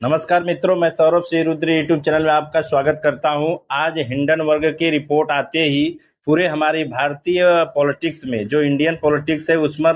नमस्कार मित्रों, मैं सौरभ सिंह रुद्र यूट्यूब चैनल में आपका स्वागत करता हूं। आज हिंडनबर्ग की रिपोर्ट आते ही पूरे हमारी भारतीय पॉलिटिक्स में जो इंडियन पॉलिटिक्स है उसमें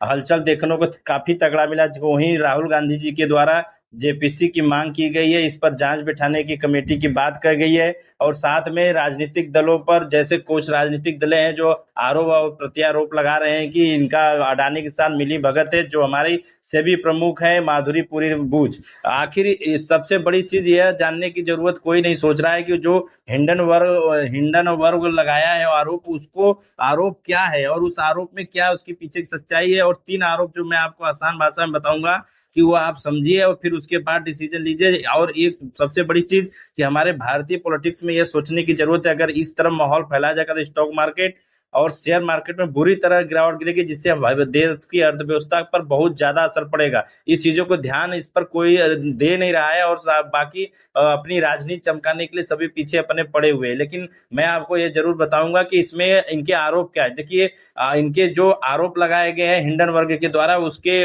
हलचल देखने को काफ़ी तगड़ा मिला। जो वहीं राहुल गांधी जी के द्वारा जेपीसी की मांग की गई है, इस पर जांच बिठाने की कमेटी की बात कर गई है। और साथ में राजनीतिक दलों पर, जैसे कुछ राजनीतिक दल हैं जो आरोप और प्रत्यारोप लगा रहे हैं कि इनका अडानी के साथ मिली भगत है। जो हमारी सेबी प्रमुख है माधुरी पुरी बूच, आखिर सबसे बड़ी चीज यह जानने की जरूरत कोई नहीं सोच रहा है कि जो हिंडनबर्ग लगाया है आरोप, उसको आरोप क्या है और उस आरोप में क्या उसके पीछे की सच्चाई है। और 3 आरोप जो मैं आपको आसान भाषा में बताऊंगा कि वो आप समझिए और फिर उसके बाद डिसीजन लीजिए। और एक सबसे बड़ी चीज कि हमारे भारतीय पॉलिटिक्स में यह सोचने की जरूरत है, अगर इस तरह माहौल फैलाया जाएगा तो स्टॉक मार्केट और शेयर मार्केट में बुरी तरह गिरावट गिरेगी, जिससे हमारे देश की अर्थव्यवस्था पर बहुत ज्यादा असर पड़ेगा। इस चीजों को ध्यान इस पर कोई दे नहीं रहा है और बाकी अपनी राजनीति चमकाने के लिए सभी पीछे अपने पड़े हुए हैं। लेकिन मैं आपको ये जरूर बताऊंगा कि इसमें इनके आरोप क्या है। देखिए, इनके जो आरोप लगाए गए हैं हिंडनबर्ग के द्वारा, उसके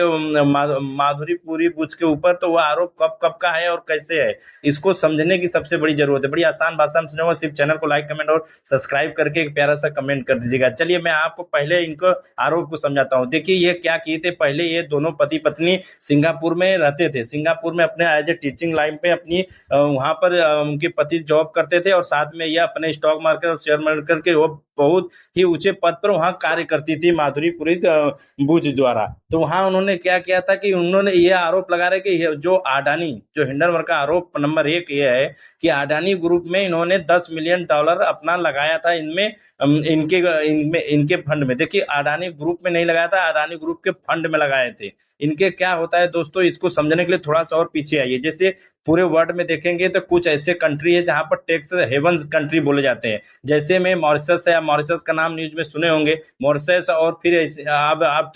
माधुरी पुरी बुच के ऊपर, तो वह आरोप कब कब का है और कैसे है, इसको समझने की सबसे बड़ी जरूरत है। बड़ी आसान भाषा में समझाऊंगा, सिर्फ चैनल को लाइक कमेंट और सब्सक्राइब करके एक प्यारा सा कमेंट कर दीजिएगा। चलिए मैं आपको पहले इनको आरोप को समझाता हूँ। देखिए ये क्या किए थे। पहले ये दोनों पति पत्नी सिंगापुर में रहते थे। सिंगापुर में अपने एज ए टीचिंग लाइन पे अपनी वहां पर उनके पति जॉब करते थे और साथ में यह अपने स्टॉक मार्केट और शेयर मार्केट के वो बहुत ही ऊंचे पद पर वहां कार्य करती थी माधुरी पुरी बुच द्वारा। तो वहां उन्होंने क्या किया था कि उन्होंने ये आरोप लगा रहे कि जो अडानी, जो हिंडनबर्ग का आरोप नंबर 1 ये है कि अडानी ग्रुप में इन्होंने $10 मिलियन अपना लगाया था इनमें, इनके फंड में। देखिए अडानी ग्रुप में नहीं लगाया था, अडानी ग्रुप के फंड में लगाए थे। इनके क्या होता है दोस्तों, इसको समझने के लिए थोड़ा सा और पीछे आइए। जैसे पूरे वर्ल्ड में देखेंगे तो कुछ ऐसे कंट्री है जहां पर टैक्स हेवंस कंट्री बोले जाते हैं। जैसे में मॉरिशस है, मॉरिशस का नाम न्यूज में सुने होंगे। मॉरिशस और फिर आप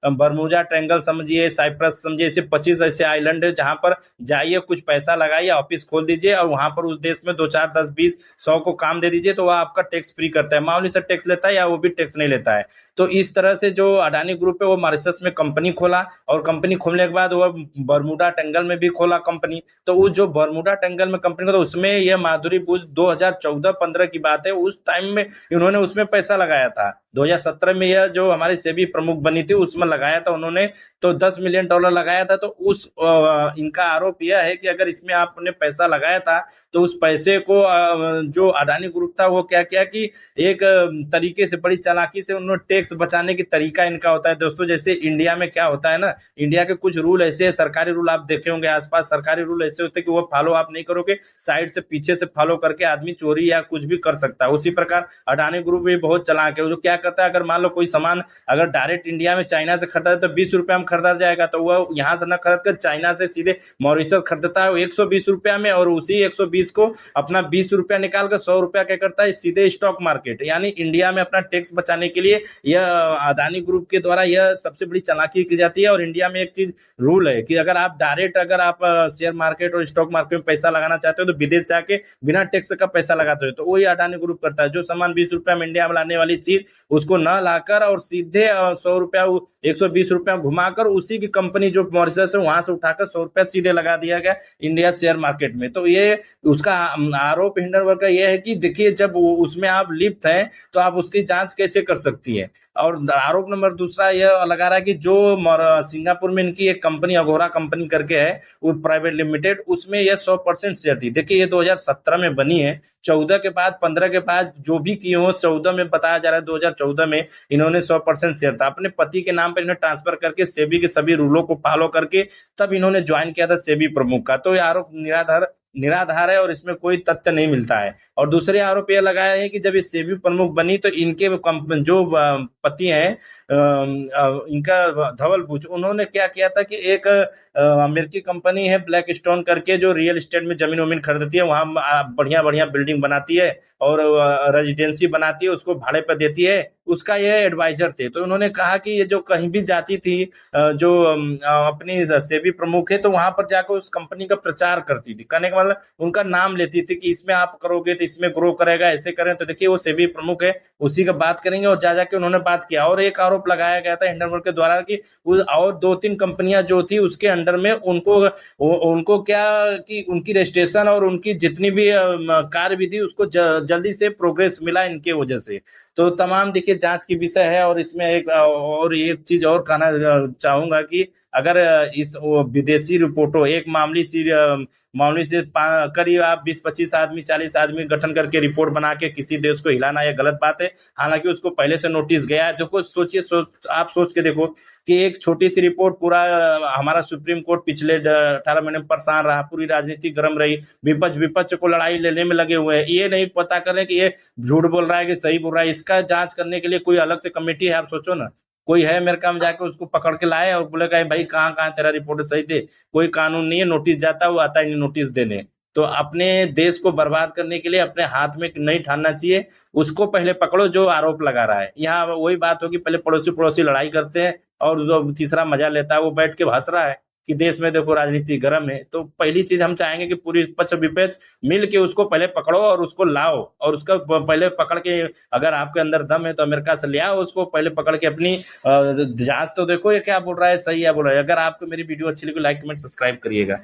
बरमूडा ट्रायंगल समझिए, साइप्रस समझिए, ऐसे 25 ऐसे आइलैंड है जहां पर जाइए, कुछ पैसा लगाइए, ऑफिस खोल दीजिए और वहां पर उस देश में 2 4 10 20 100 को काम दे दीजिए तो वह आपका टैक्स फ्री करता है। मामूली सा टैक्स लेता है या वो भी टैक्स नहीं लेता है। तो इस तरह से जो अडानी ग्रुप है वो मॉरिशस में कंपनी खोला और कंपनी खोलने के बाद वो बरमूडा ट्रायंगल में भी खोला कंपनी। तो उस जो बरमूडा ट्रायंगल में कंपनी खोला उसमें यह माधुरी बुच 2014-15 की बात है, उस टाइम में इन्होंने उसमें पैसा लगाया था। 2017 में यह जो हमारी सेबी प्रमुख बनी थी उसमें लगाया था उन्होंने, तो $10 मिलियन लगाया था। तो उस इनका आरोप यह है कि अगर इसमें आपने पैसा लगाया था तो उस पैसे को जो अडानी ग्रुप था वो क्या किया कि एक तरीके से, बड़ी चालाकी से उन्होंने टैक्स बचाने की तरीका इनका होता है दोस्तों। जैसे इंडिया में क्या होता है ना, इंडिया के कुछ रूल ऐसे, सरकारी रूल आप देखे होंगे आसपास, सरकारी रूल ऐसे होते हैं कि वो फॉलो आप नहीं करोगे, साइड से पीछे से फॉलो करके आदमी चोरी या कुछ भी कर सकता है। उसी प्रकार अडानी ग्रुप भी बहुत चालाक है। जो क्या करता है, अगर मान लो कोई सामान अगर डायरेक्ट इंडिया में चाइना से खरीदा है तो 20 रुपया में खरीदा जाएगा, तो वह यहाँ से न खरीद कर चाइना से सीधे मॉरिशस खरीदता है 120 रुपया में, और उसी 120 को अपना 20 रुपया निकाल कर 100 रुपया क्या करता है सीधे स्टॉक मार्केट, यानी इंडिया में अपना टैक्स बचाने के लिए यह अडानी ग्रुप के द्वारा यह सबसे बड़ी चालाकी की जाती है। और इंडिया में एक चीज रूल है कि अगर आप डायरेक्ट, अगर आप शेयर मार्केट और स्टॉक मार्केट में पैसा लगाना चाहते हो तो विदेश जाके बिना टैक्स का पैसा लगाते हो, तो वही अडानी ग्रुप करता है। जो सामान 20 रुपया में इंडिया में लाने वाली चीज उसको न लाकर और सीधे 100 रुपया 120 रुपया घुमाकर उसी की कंपनी जो मॉरिशस है वहां से उठाकर 100 रुपया सीधे लगा दिया गया इंडिया शेयर मार्केट में। तो ये उसका आरोप हिंडनबर्ग का यह है कि देखिए जब उसमें आप लिप्त हैं तो आप उसकी जांच कैसे कर सकती है। और आरोप नंबर दूसरा यह लगा रहा है कि जो सिंगापुर में इनकी एक कंपनी अगोरा कंपनी करके है वो प्राइवेट लिमिटेड, उसमें यह 100% शेयर थी। देखिए ये 2017 में बनी है, 14 के बाद 15 के बाद जो भी किए हो, 14 में बताया जा रहा है 2014 में इन्होंने 100% शेयर था अपने पति के नाम पर, इन्हें ट्रांसफर करके सेबी के सभी रूलों को फॉलो करके तब इन्होंने ज्वाइन किया था सेबी प्रमुख का। तो ये आरोप निराधार है और इसमें कोई तथ्य नहीं मिलता है। और दूसरे आरोप यह लगाया है कि जब ये सेबी प्रमुख बनी तो इनके जो पति हैं इनका धवल बुच, उन्होंने क्या किया था कि एक अमेरिकी कंपनी है ब्लैक स्टोन करके जो रियल एस्टेट में जमीन वमीन खरीदती है, वहाँ बढ़िया बढ़िया बिल्डिंग बनाती है और रेजिडेंसी बनाती है, उसको भाड़े पर देती है, उसका ये एडवाइजर थे। तो उन्होंने कहा कि ये जो कहीं भी जाती थी जो अपनी सेबी प्रमुख है तो वहां पर जाकर उस कंपनी का प्रचार करती थी। कहने का केवल उनका नाम लेती थी कि इसमें आप करोगे तो इसमें ग्रो करेगा, ऐसे करें। तो देखिए वो सेबी प्रमुख है, उसी का बात करेंगे और जा जाके उन्होंने बात किया। और एक आरोप लगाया गया था हिंडनबर्ग के द्वारा कि और 2-3 कंपनियां जो थी उसके अंडर में उनको क्या कि उनकी रजिस्ट्रेशन और उनकी जितनी भी कार्य विधि उसको जल्दी से प्रोग्रेस मिला इनके वजह से। तो तमाम देखिए जांच की विषय है। और इसमें एक चीज और कहना चाहूंगा कि अगर इस विदेशी रिपोर्टों एक मामूली से करीब आप 20-25 आदमी 40 आदमी गठन करके रिपोर्ट बना के किसी देश को हिलाना यह गलत बात है। हालांकि उसको पहले से नोटिस गया है। देखो सोचिए, आप सोच के देखो कि एक छोटी सी रिपोर्ट पूरा हमारा सुप्रीम कोर्ट पिछले 18 महीने में परेशान रहा, पूरी राजनीति गर्म रही, विपक्ष को लड़ाई लेने में लगे हुए हैं, ये नहीं पता करें कि ये झूठ बोल रहा है कि सही बोल रहा है। इसका जांच करने के लिए कोई अलग से कमेटी है? आप सोचो ना, कोई है अमेरिका में जाके उसको पकड़ के लाए और बोलेगा भाई कहाँ कहाँ तेरा रिपोर्ट सही थे? कोई कानून नहीं है, नोटिस जाता है वो आता ही नहीं नोटिस देने। तो अपने देश को बर्बाद करने के लिए अपने हाथ में नहीं ठानना चाहिए, उसको पहले पकड़ो जो आरोप लगा रहा है। यहाँ वही बात होगी, पहले पड़ोसी पड़ोसी लड़ाई करते हैं और जो तीसरा मजा लेता है वो बैठ के हंस रहा है कि देश में देखो राजनीति गर्म है। तो पहली चीज हम चाहेंगे कि पूरी पक्ष विपक्ष मिल के उसको पहले पकड़ो और उसको लाओ, और उसका पहले पकड़ के अगर आपके अंदर दम है तो अमेरिका से ले आओ उसको, पहले पकड़ के अपनी जांच तो देखो ये क्या बोल रहा है, सही है बोल रहा है। अगर आपको मेरी वीडियो अच्छी लगी लाइक कमेंट सब्सक्राइब करिएगा।